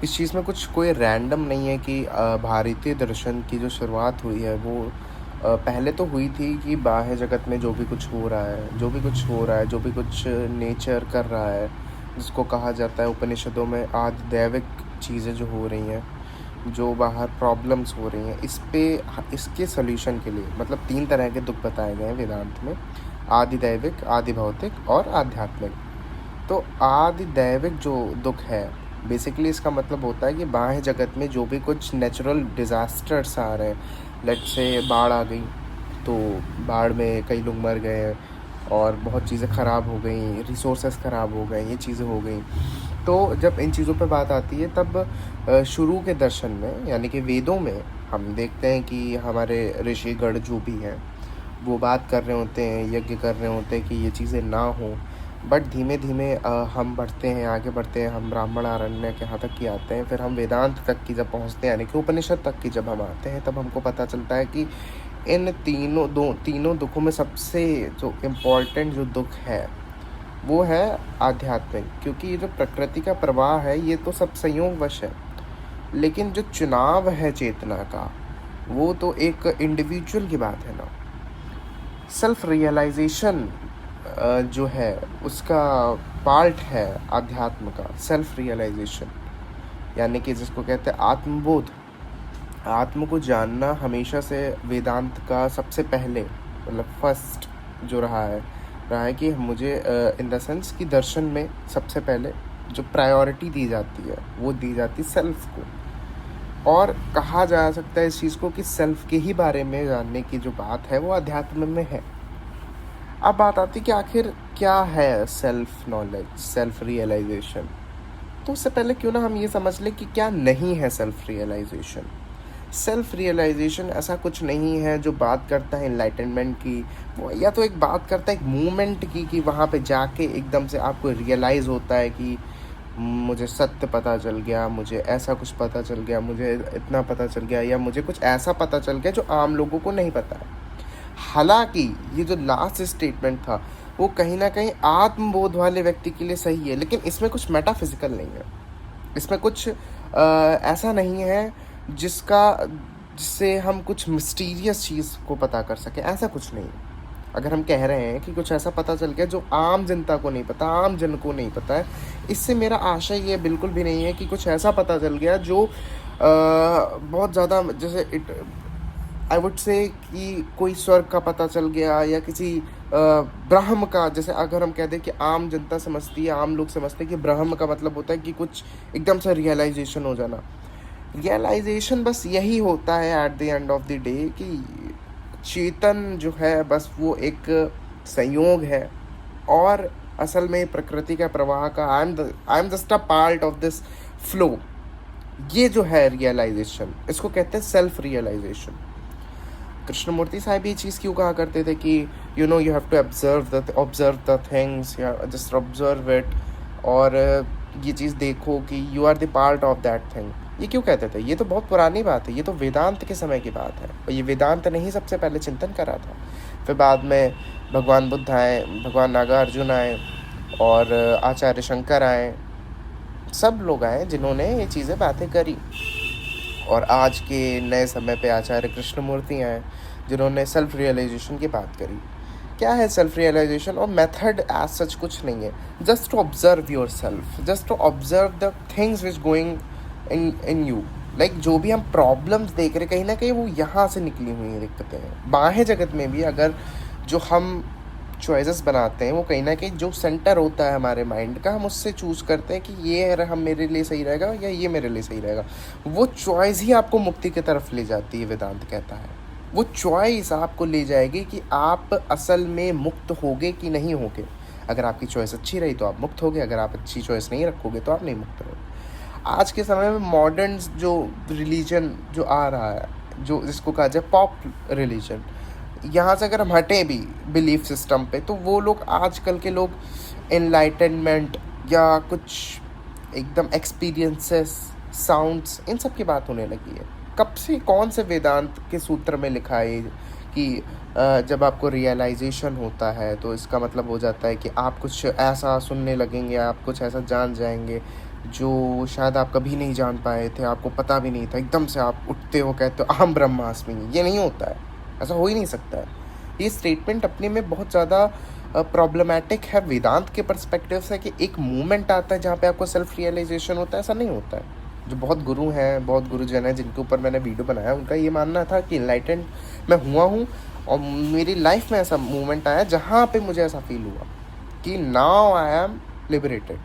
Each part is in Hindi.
इस चीज़ में कुछ कोई रैंडम नहीं है कि भारतीय दर्शन की जो शुरुआत हुई है वो पहले तो हुई थी कि बाह्य जगत में जो भी कुछ हो रहा है, जो भी कुछ हो रहा है, जो भी कुछ नेचर कर रहा है, जिसको कहा जाता है उपनिषदों में आदि दैविक चीज़ें जो हो रही हैं, जो बाहर प्रॉब्लम्स हो रही हैं, इस पे इसके सॉल्यूशन के लिए मतलब 3 तरह के दुख बताए गए हैं वेदांत में, आदि दैविक, आदि भौतिक और आध्यात्मिक। तो आदि दैविक जो दुख है, बेसिकली इसका मतलब होता है कि बाह्य जगत में जो भी कुछ नेचुरल डिज़ास्टर्स आ रहे हैं, लेट्स से बाढ़ आ गई, तो बाढ़ में कई लोग मर गए और बहुत चीज़ें ख़राब हो गई, रिसोर्सेज ख़राब हो गए, ये चीज़ें हो गई। तो जब इन चीज़ों पे बात आती है तब शुरू के दर्शन में यानी कि वेदों में हम देखते हैं कि हमारे ऋषिगण जो भी हैं वो बात कर रहे होते हैं, यज्ञ कर रहे होते हैं कि ये चीज़ें ना हों। बट धीमे धीमे हम बढ़ते हैं, आगे बढ़ते हैं, हम ब्राह्मण आरण्य के यहाँ तक की आते हैं, फिर हम वेदांत तक की जब पहुँचते हैं यानी कि उपनिषद तक की जब हम आते हैं, तब हमको पता चलता है कि इन तीनों दुखों में सबसे जो इम्पोर्टेंट जो दुख है वो है आध्यात्मिक। क्योंकि ये जो प्रकृति का प्रवाह है ये तो सब संयोगवश है, लेकिन जो चुनाव है चेतना का वो तो एक इंडिविजुअल की बात है ना। सेल्फ रियलाइजेशन जो है उसका पार्ट है आध्यात्म का, सेल्फ रियलाइजेशन यानी कि जिसको कहते हैं आत्मबोध। आत्म को जानना हमेशा से वेदांत का सबसे पहले मतलब फर्स्ट जो रहा है कि मुझे इन द सेंस कि दर्शन में सबसे पहले जो प्रायोरिटी दी जाती है वो दी जाती है सेल्फ को, और कहा जा सकता है इस चीज़ को कि सेल्फ के ही बारे में जानने की जो बात है वो अध्यात्म में है। अब बात आती है कि आखिर क्या है सेल्फ नॉलेज, सेल्फ रियलाइजेशन। तो उससे पहले क्यों ना हम ये समझ लें कि क्या नहीं है सेल्फ रियलाइजेशन। सेल्फ रियलाइजेशन ऐसा कुछ नहीं है जो बात करता है इनलाइटनमेंट की, वो या तो एक बात करता है एक मूवमेंट की कि वहाँ पे जाके एकदम से आपको रियलाइज़ होता है कि मुझे सत्य पता चल गया, मुझे ऐसा कुछ पता चल गया, मुझे इतना पता चल गया, या मुझे कुछ ऐसा पता चल गया जो आम लोगों को नहीं पता है। हालांकि ये जो लास्ट स्टेटमेंट था वो कहीं ना कहीं आत्मबोध वाले व्यक्ति के लिए सही है, लेकिन इसमें कुछ मेटाफिजिकल नहीं है, इसमें कुछ ऐसा नहीं है जिससे हम कुछ मिस्टीरियस चीज़ को पता कर सकें, ऐसा कुछ नहीं। अगर हम कह रहे हैं कि कुछ ऐसा पता चल गया जो आम जनता को नहीं पता, आम जन को नहीं पता है, इससे मेरा आशय ये बिल्कुल भी नहीं है कि कुछ ऐसा पता चल गया जो बहुत ज़्यादा जैसे आई वुड से कि कोई स्वर्ग का पता चल गया या किसी ब्रह्म का। जैसे अगर हम कह दें कि आम जनता समझती है, आम लोग समझते हैं कि ब्रह्म का मतलब होता है कि कुछ एकदम से रियलाइजेशन हो जाना। रियलाइजेशन बस यही होता है at the end of the day कि चेतन जो है बस वो एक संयोग है, और असल में प्रकृति का प्रवाह का I am just a part of this flow. ये जो है रियलाइजेशन, इसको कहते हैं सेल्फ रियलाइजेशन। कृष्णमूर्ति साहब ये चीज़ क्यों कहा करते थे कि you have to observe the things, या जस्ट ऑब्जर्व इट, और ये चीज़ देखो कि you are the part of that thing. ये क्यों कहते थे? ये तो बहुत पुरानी बात है, ये तो वेदांत के समय की बात है, और ये वेदांत ने ही सबसे पहले चिंतन करा था। फिर बाद में भगवान बुद्ध आए, भगवान नागार्जुन आए, और आचार्य शंकर आए, सब लोग आए जिन्होंने ये चीज़ें बातें करी। और आज के नए समय पे आचार्य कृष्णमूर्ति आए जिन्होंने सेल्फ रियलाइजेशन की बात करी। क्या है सेल्फ रियलाइजेशन? और मेथड एज सच कुछ नहीं है, just to observe yourself, just to observe the things which going in you. Like जो भी हम प्रॉब्लम्स देख रहे कहीं ना कहीं वो यहाँ से निकली हुई हैं दिक्कतें। बाह्य जगत में भी अगर जो हम चॉइसेस बनाते हैं वो कहीं ना कहीं जो सेंटर होता है हमारे माइंड का, हम उससे चूज़ करते हैं कि ये हम मेरे लिए सही रहेगा या ये मेरे लिए सही रहेगा। वो चॉइस ही आपको मुक्ति की तरफ ले जाती है, वेदांत कहता है। वो चॉइस आपको ले जाएगी कि आप असल में मुक्त होगे कि नहीं होगे। अगर आपकी चॉइस अच्छी रही तो आप मुक्त होगे, अगर आप अच्छी चॉइस नहीं रखोगे तो आप नहीं मुक्त रहोगे। आज के समय में मॉडर्न जो रिलीजन जो आ रहा है, जो जिसको कहा जाए पॉप रिलीजन, यहाँ से अगर हम हटें भी बिलीफ सिस्टम पे, तो वो लोग आजकल के लोग एनलाइटनमेंट या कुछ एकदम एक्सपीरियंसेस, साउंड्स, इन सब की बात होने लगी है। कब से, कौन से वेदांत के सूत्र में लिखा है कि जब आपको रियलाइजेशन होता है तो इसका मतलब हो जाता है कि आप कुछ ऐसा सुनने लगेंगे, आप कुछ ऐसा जान जाएंगे, जो शायद आप कभी नहीं जान पाए थे, आपको पता भी नहीं था, एकदम से आप उठते हो, कहते हो अहम ब्रह्मास्मि। ये नहीं होता है, ऐसा हो ही नहीं सकता है। ये स्टेटमेंट अपने में बहुत ज़्यादा प्रॉब्लमेटिक है वेदांत के पर्सपेक्टिव से, कि एक मोमेंट आता है जहाँ पे आपको सेल्फ रियलाइजेशन होता है। ऐसा नहीं होता है। जो बहुत गुरु हैं, बहुत गुरुजन हैं जिनके ऊपर मैंने वीडियो बनाया, उनका ये मानना था कि इनलाइटेंड मैं हुआ हूँ, और मेरी लाइफ में ऐसा मोमेंट आया जहाँ पे मुझे ऐसा फील हुआ कि नाउ आई एम लिबरेटेड।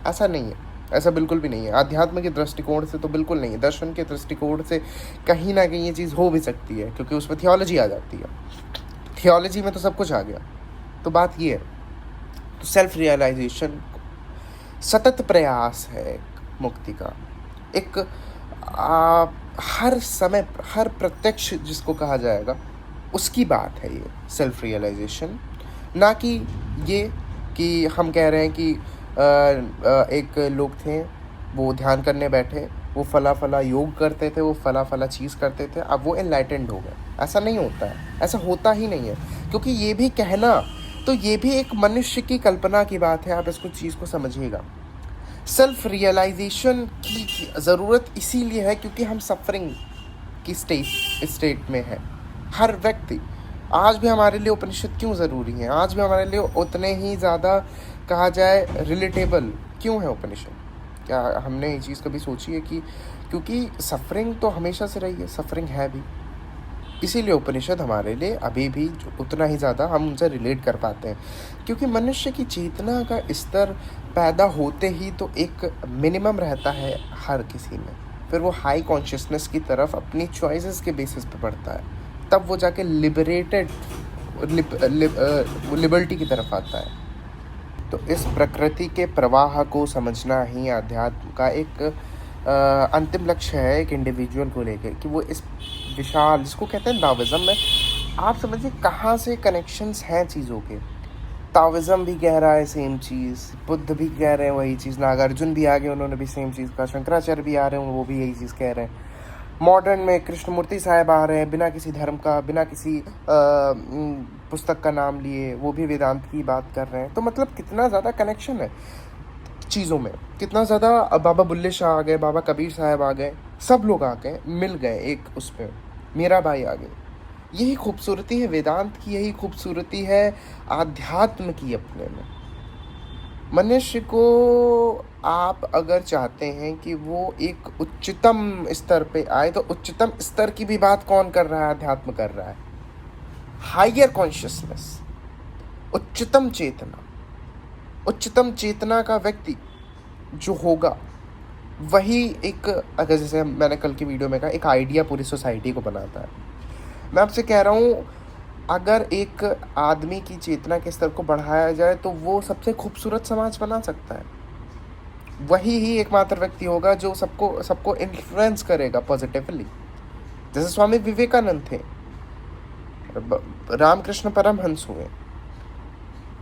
ऐसा नहीं है, ऐसा बिल्कुल भी नहीं है। आध्यात्म के दृष्टिकोण से तो बिल्कुल नहीं है, दर्शन के दृष्टिकोण से कहीं ना कहीं ये चीज़ हो भी सकती है, क्योंकि उसमें थियोलॉजी आ जाती है। थियोलॉजी में तो सब कुछ आ गया। तो बात ये है, तो सेल्फ रियलाइजेशन सतत प्रयास है एक मुक्ति का, एक हर समय, हर प्रत्यक्ष जिसको कहा जाएगा, उसकी बात है ये सेल्फ रियलाइजेशन। ना कि ये कि हम कह रहे हैं कि एक लोग थे, वो ध्यान करने बैठे, वो फला फला योग करते थे, वो फला फला चीज़ करते थे, अब वो एनलाइटेंड हो गए। ऐसा नहीं होता है, ऐसा होता ही नहीं है। क्योंकि ये भी कहना, तो ये भी एक मनुष्य की कल्पना की बात है। आप इसको चीज़ को समझिएगा। सेल्फ रियलाइजेशन की ज़रूरत इसीलिए है क्योंकि हम सफरिंग की स्टेट में है। हर व्यक्ति, आज भी हमारे लिए उपनिषद क्यों ज़रूरी है, आज भी हमारे लिए उतने ही ज़्यादा कहा जाए रिलेटेबल क्यों है उपनिषद? क्या हमने ये चीज़ कभी सोची है कि क्योंकि सफरिंग तो हमेशा से रही है, सफरिंग है भी, इसीलिए उपनिषद हमारे लिए अभी भी उतना ही ज़्यादा हम उनसे रिलेट कर पाते हैं। क्योंकि मनुष्य की चेतना का स्तर पैदा होते ही तो एक मिनिमम रहता है हर किसी में, फिर वो हाई कॉन्शियसनेस की तरफ अपनी चॉइसेस के बेसिस पे बढ़ता है, तब वो जाके लिबर्टी की तरफ आता है। तो इस प्रकृति के प्रवाह को समझना ही अध्यात्म का एक अंतिम लक्ष्य है, एक इंडिविजुअल को लेकर, कि वो इस विशाल, जिसको कहते हैं ताओइज्म में, आप समझिए कहाँ से कनेक्शंस हैं चीज़ों के। ताओइज्म भी कह रहा है सेम चीज़, बुद्ध भी कह रहे हैं वही चीज़, नागार्जुन भी आ गए, उन्होंने भी सेम चीज़ कहा, शंकराचार्य भी आ रहे हैं, वो भी यही चीज़ कह रहे हैं। मॉडर्न में कृष्णमूर्ति साहब आ रहे हैं, बिना किसी धर्म का, बिना किसी पुस्तक का नाम लिए, वो भी वेदांत की बात कर रहे हैं। तो मतलब कितना ज़्यादा कनेक्शन है चीज़ों में, कितना ज़्यादा। बाबा बुल्ले शाह आ गए, बाबा कबीर साहब आ गए, सब लोग आ गए, मिल गए एक उस पर, मीरा बाई आ गए। यही खूबसूरती है वेदांत की, यही खूबसूरती है आध्यात्म की अपने में। मनुष्य को आप अगर चाहते हैं कि वो एक उच्चतम स्तर पे आए, तो उच्चतम स्तर की भी बात कौन कर रहा है? अध्यात्म कर रहा है। हायर कॉन्शियसनेस, उच्चतम चेतना, उच्चतम चेतना का व्यक्ति जो होगा वही एक, अगर जैसे मैंने कल की वीडियो में कहा, एक आइडिया पूरी सोसाइटी को बनाता है। मैं आपसे कह रहा हूँ, अगर एक आदमी की चेतना के स्तर को बढ़ाया जाए तो वो सबसे खूबसूरत समाज बना सकता है। वही ही एकमात्र व्यक्ति होगा जो सबको इन्फ्लुएंस करेगा पॉजिटिवली। जैसे स्वामी विवेकानंद थे, रामकृष्ण परमहंस हुए,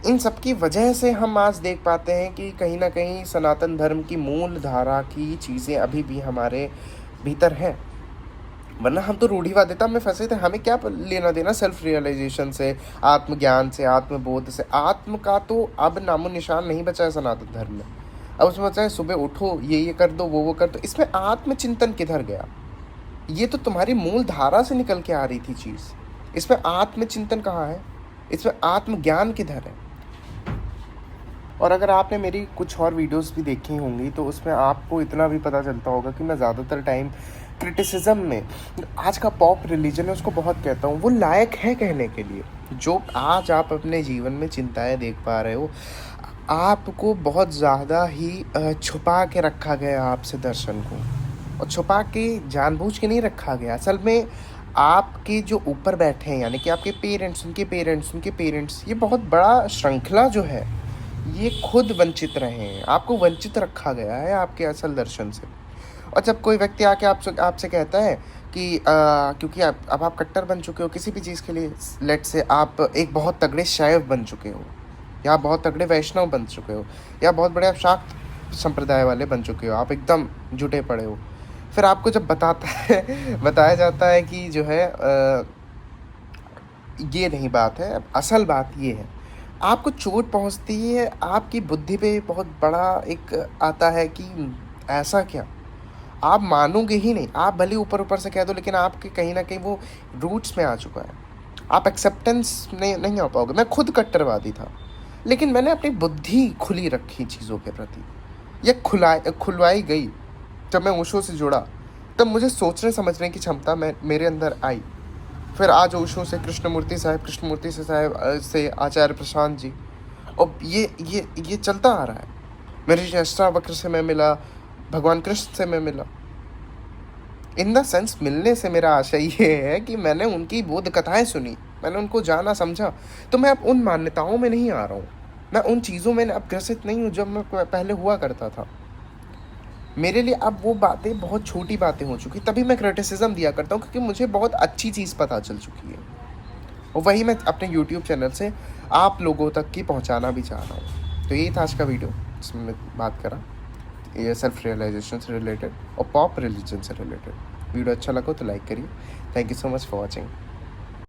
इन सब की वजह से हम आज देख पाते हैं कि कहीं ना कहीं सनातन धर्म की मूल धारा की चीज़ें अभी भी हमारे भीतर हैं। वरना हम तो रूढ़िवादिता में फंसे थे। हमें क्या लेना देना सेल्फ रियलाइजेशन से, आत्मज्ञान से, आत्मबोध से? आत्म का तो अब नामो निशान नहीं बचा है सनातन धर्म में। अब उसमें बचा है सुबह उठो, ये कर दो, वो कर दो। इसमें आत्मचिंतन किधर गया? ये तो तुम्हारी मूल धारा से निकल के आ रही थी चीज़, इसमें आत्मचिंतन कहाँ है? इसमें आत्मज्ञान किधर है? और अगर आपने मेरी कुछ और वीडियोस भी देखी होंगी तो उसमें आपको इतना भी पता चलता होगा कि मैं ज़्यादातर टाइम क्रिटिसिज्म में, आज का पॉप रिलीजन है उसको बहुत कहता हूँ, वो लायक है कहने के लिए। जो आज आप अपने जीवन में चिंताएं देख पा रहे हो, आपको बहुत ज़्यादा ही छुपा के रखा गया आपसे दर्शन को, और छुपा के जानबूझ के नहीं रखा गया। असल में आपके जो ऊपर बैठे हैं, यानी कि आपके पेरेंट्स, उनके पेरेंट्स, उनके पेरेंट्स, ये बहुत बड़ा श्रृंखला जो है, ये खुद वंचित रहे हैं। आपको वंचित रखा गया है आपके असल दर्शन से। और जब कोई व्यक्ति आके आपसे कहता है कि क्योंकि अब आप कट्टर बन चुके हो किसी भी चीज़ के लिए, लेट से आप एक बहुत तगड़े शैव बन चुके हो, या बहुत तगड़े वैष्णव बन चुके हो, या बहुत बड़े आप शाक्त संप्रदाय वाले बन चुके हो, आप एकदम जुटे पड़े हो, फिर आपको जब बताया जाता है कि जो है ये नहीं बात है, असल बात ये है, आपको चोट पहुँचती है, आपकी बुद्धि पे बहुत बड़ा एक आता है कि ऐसा क्या? आप मानोगे ही नहीं। आप भले ऊपर-ऊपर से कह दो, लेकिन आपके कहीं न कहीं वो रूट्स में आ चुका है। आप एक्सेप्टेंस में नहीं आ पाओगे। मैं खुद कट्टरवादी था, लेकिन मैंने अपनी बुद्धि खुली रखी चीज़ों के प्रति। ये खुलवाई गई। जब मैं ओशो से जुड़ा, तब मुझे सोचने समझने की क्षमता मेरे अंदर आई। फिर आज ओशो से कृष्णमूर्ति से आचार्य प्रशांत जी, और ये चलता आ रहा है। मेरे अष्टावक्र से मैं मिला, भगवान कृष्ण से मैं मिला। इन द सेंस मिलने से मेरा आशय ये है कि मैंने उनकी बोध कथाएं सुनी, मैंने उनको जाना समझा। तो मैं अब उन मान्यताओं में नहीं आ रहा हूँ, मैं उन चीज़ों में अब ग्रसित नहीं हूँ जो मैं पहले हुआ करता था। मेरे लिए अब वो बातें बहुत छोटी बातें हो चुकी, तभी मैं क्रिटिसिज्म दिया करता हूँ, क्योंकि मुझे बहुत अच्छी चीज़ पता चल चुकी है, और वही मैं अपने यूट्यूब चैनल से आप लोगों तक की पहुँचाना भी चाह रहा हूँ। तो यही था आज का वीडियो, जिसमें मैं बात करा ये सेल्फ रियलाइजेशन से रिलेटेड और पॉप रिलीजन से रिलेटेड। वीडियो अच्छा लगा तो लाइक करिए। Thank you so much for watching.